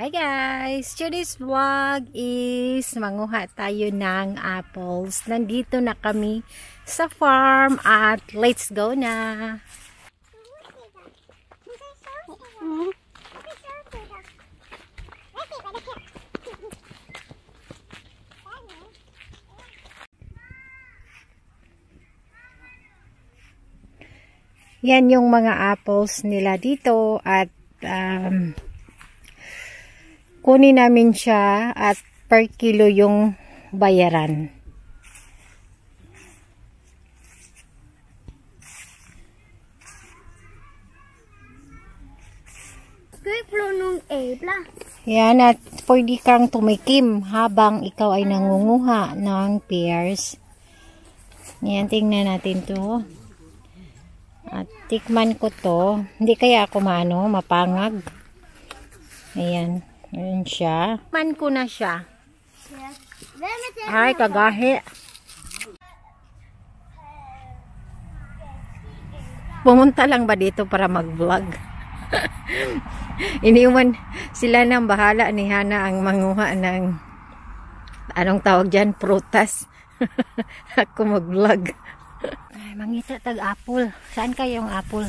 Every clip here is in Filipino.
Hi guys! Today's vlog is manguha tayo ng apples. Nandito na kami sa farm at let's go na! Yan yung mga apples nila dito at kunin namin siya at per kilo yung bayaran. Yan, at pwede kang tumikim habang ikaw ay nangunguha ng pears. Yan, tingnan natin to. At tikman ko to. Hindi kaya ako mapangag. Ayan. Ayan siya. Man ko na siya. Ay, kagahi. Pumunta lang ba dito para mag-vlog? Iniwan sila ng bahala ni Hana ang manguha ng anong tawag dyan? Prutas. Ako mag-vlog. Ay, mangita tag-apple. Saan kayong apple?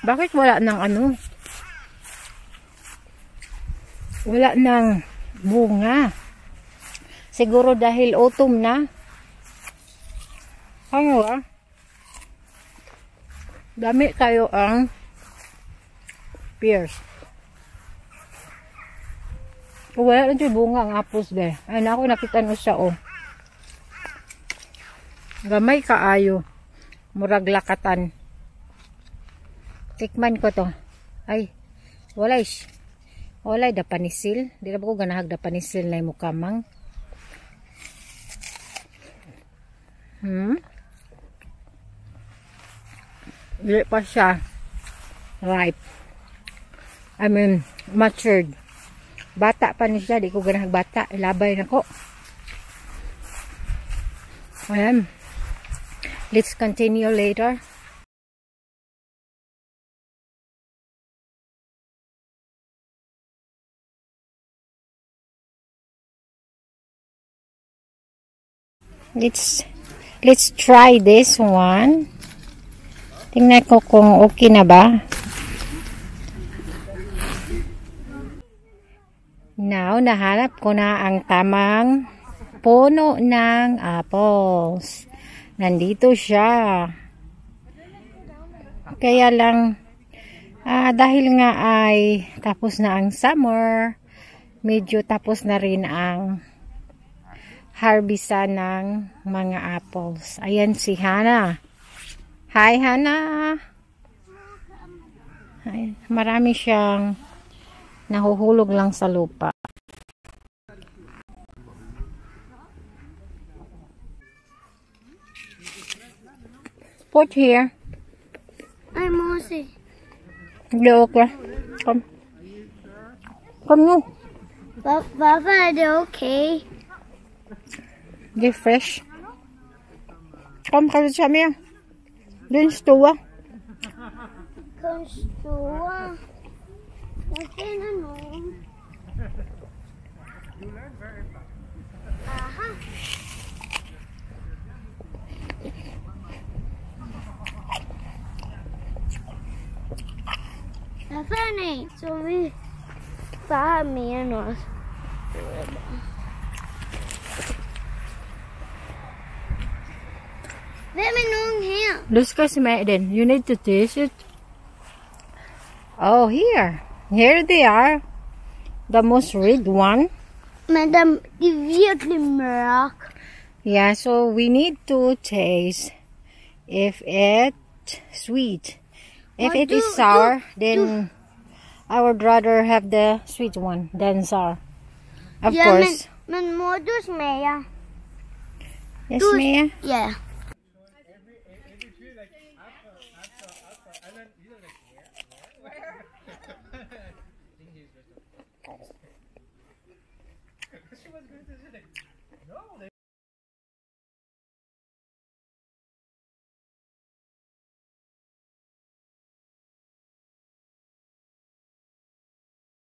Bakit wala ng ano? Wala ng bunga. Siguro dahil autumn na. Ano ah? Dami kayo ang pears. Wala na yung bunga ang apples deh. Ay na ako nakita no siya oh. Gamay kaayo. Murag lakatan. Tikman ko to. Ay, walay da panisil. Di na ba ko ganahag da panisil na yung mukamang. Hindi pa siya ripe. I mean, matured. Bata pa niya siya. Di ko ganahag bata. Ilabay na ko. Ayan. Let's continue later. Let's try this one. Tingnan ko kung okay na ba. Now, nahanap ko na ang tamang puno ng apples. Nandito siya. Kaya lang, dahil nga ay tapos na ang summer, medyo tapos na rin ang harvesta ng mga apples. Ayan si Hana. Hi Hana. Ayan, marami siyang nahuhulog lang sa lupa. Put here. I'm Mosi. Okay. Come. Come no. Papa, are they okay? They're fresh. Kom kasi siya miya. Dun stuwa. Konstuwa. Natin ano? Aha. Funny. So we found me and was. Let me know here. Look kasi Maiden. You need to taste it. Oh, here. Here they are. The most red one. Madam, det är verkligen mörk. Yeah, so we need to taste if it's sweet. If it is sour, then I would rather have the sweet one than sour. Of course. Men må du smaka? Yes, Mia? Yeah.